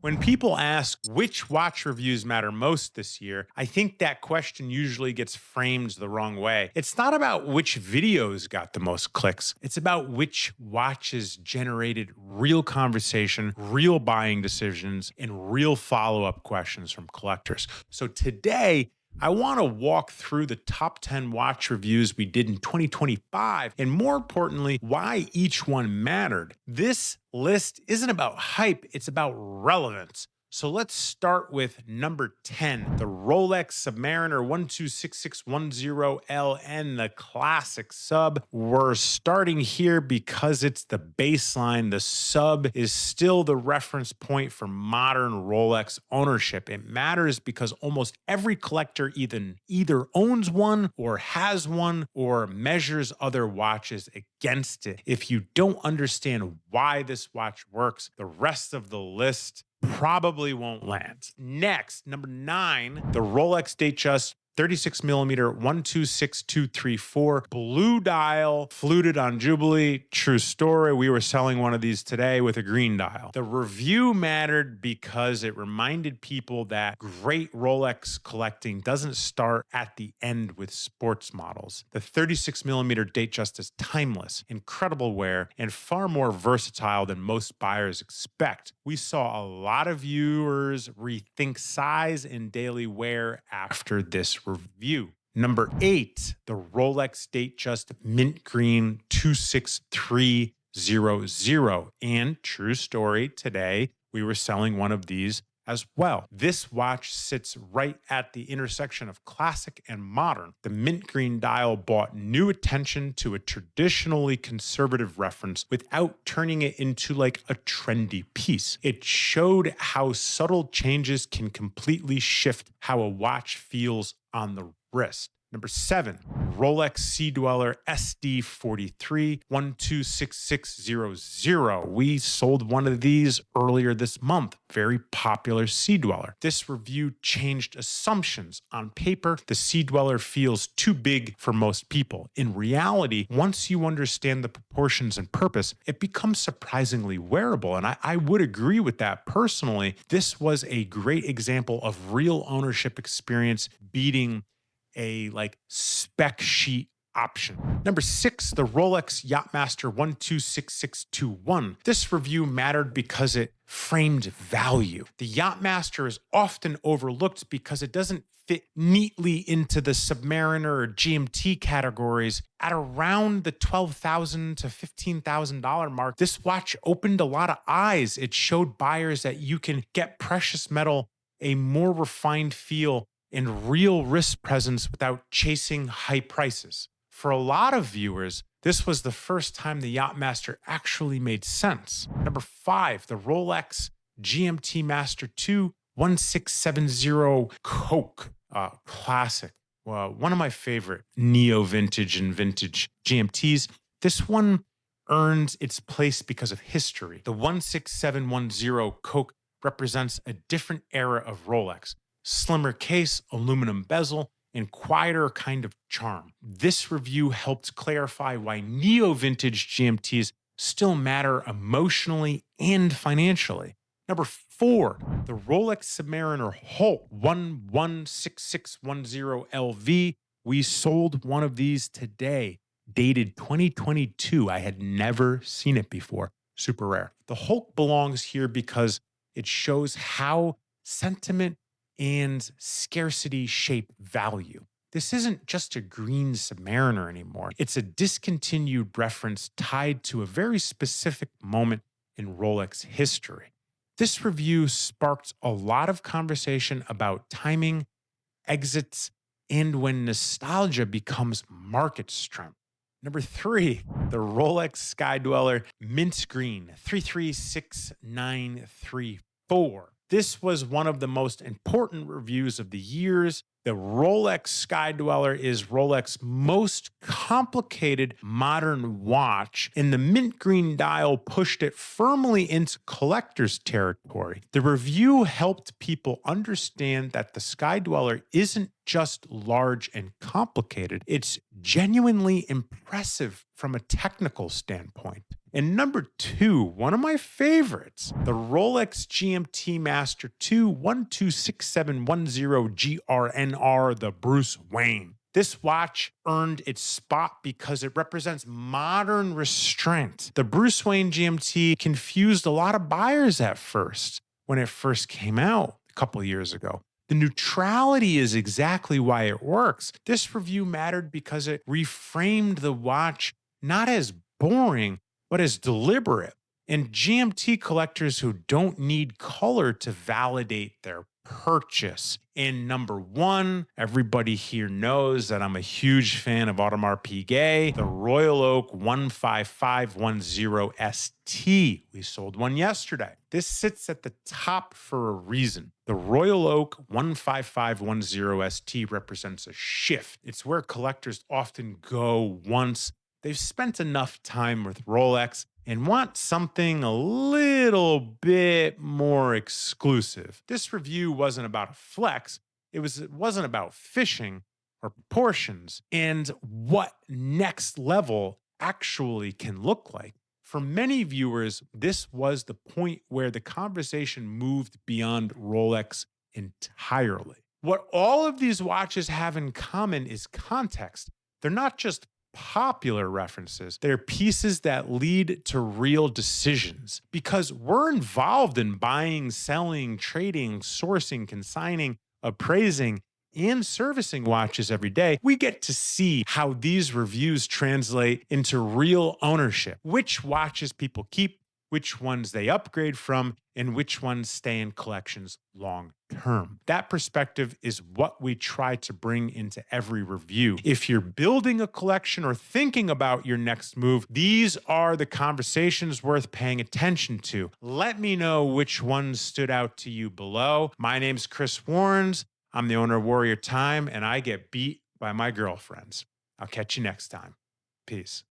When people ask which watch reviews matter most this year, I think that question usually gets framed the wrong way. It's not about which videos got the most clicks. It's about which watches generated real conversation, real buying decisions, and real follow-up questions from collectors. So today, I want to walk through the top 10 watch reviews we did in 2025, and more importantly, why each one mattered. This list isn't about hype, it's about relevance. So let's start with number 10, the Rolex Submariner 126610LN, the classic sub. We're starting here because it's the baseline. The sub is still the reference point for modern Rolex ownership. It matters because almost every collector either owns one or has one or measures other watches against it. If you don't understand why this watch works, the rest of the list probably won't land. Next, number 9, the Rolex Datejust 36mm 126234 blue dial, fluted on Jubilee. True story. We were selling one of these today with a green dial. The review mattered because it reminded people that great Rolex collecting doesn't start at the end with sports models. The 36mm Datejust is timeless, incredible wear, and far more versatile than most buyers expect. We saw a lot of viewers rethink size and daily wear after this review. Number 8, the Rolex Datejust Mint Green 26300. And true story, today we were selling one of these as well. This watch sits right at the intersection of classic and modern. The mint green dial brought new attention to a traditionally conservative reference without turning it into like a trendy piece. It showed how subtle changes can completely shift how a watch feels on the wrist. Number 7, Rolex Sea-Dweller SD43 126600. We sold one of these earlier this month. Very popular Sea-Dweller. This review changed assumptions. On paper, the Sea-Dweller feels too big for most people. In reality, once you understand the proportions and purpose, it becomes surprisingly wearable. And I would agree with that personally. This was a great example of real ownership experience beating a spec sheet option. Number 6, the Rolex Yacht-Master 126621. This review mattered because it framed value. The Yacht-Master is often overlooked because it doesn't fit neatly into the Submariner or GMT categories. At around the $12,000 to $15,000 mark, this watch opened a lot of eyes. It showed buyers that you can get precious metal, a more refined feel, and real wrist presence without chasing high prices. For a lot of viewers, this was the first time the Yacht-Master actually made sense. Number 5, the Rolex GMT-Master 2 1670 Coke. Classic. One of my favorite neo-vintage and vintage GMTs. This one earns its place because of history. The 16710 Coke represents a different era of Rolex. Slimmer case, aluminum bezel, and quieter kind of charm. This review helped clarify why neo-vintage GMTs still matter emotionally and financially. Number 4, the Rolex Submariner Hulk 116610LV. We sold one of these today, dated 2022. I had never seen it before. Super rare. The Hulk belongs here because it shows how sentiment and scarcity shape value. This isn't just a green Submariner anymore. It's a discontinued reference tied to a very specific moment in Rolex history. This review sparked a lot of conversation about timing, exits, and when nostalgia becomes market strength. Number 3, the Rolex Sky-Dweller Mint Green 336934. This was one of the most important reviews of the years. The Rolex Sky-Dweller is Rolex's most complicated modern watch, and the mint green dial pushed it firmly into collector's territory. The review helped people understand that the Sky-Dweller isn't just large and complicated, it's genuinely impressive from a technical standpoint. And number 2, one of my favorites, the Rolex GMT-Master 2 126710 GRNR, the Bruce Wayne. This watch earned its spot because it represents modern restraint. The Bruce Wayne GMT confused a lot of buyers at first when it first came out a couple of years ago. The neutrality is exactly why it works. This review mattered because it reframed the watch not as boring, but as deliberate. And GMT collectors who don't need color to validate their purchase. And number 1, everybody here knows that I'm a huge fan of Audemars Piguet, the Royal Oak 15510 ST. We sold one yesterday. This sits at the top for a reason. The Royal Oak 15510 ST represents a shift. It's where collectors often go once they've spent enough time with Rolex and want something a little bit more exclusive. This review wasn't about a flex. It wasn't about fishing or proportions and what next level actually can look like. For many viewers, this was the point where the conversation moved beyond Rolex entirely. What all of these watches have in common is context. They're not just popular references. They're pieces that lead to real decisions because we're involved in buying, selling, trading, sourcing, consigning, appraising, and servicing watches every day. We get to see how these reviews translate into real ownership, which watches people keep, which ones they upgrade from, and which ones stay in collections long term. That perspective is what we try to bring into every review. If you're building a collection or thinking about your next move, these are the conversations worth paying attention to. Let me know which ones stood out to you below. My name's Chris Warrens. I'm the owner of Warrior Time, and I get beat by my girlfriends. I'll catch you next time. Peace.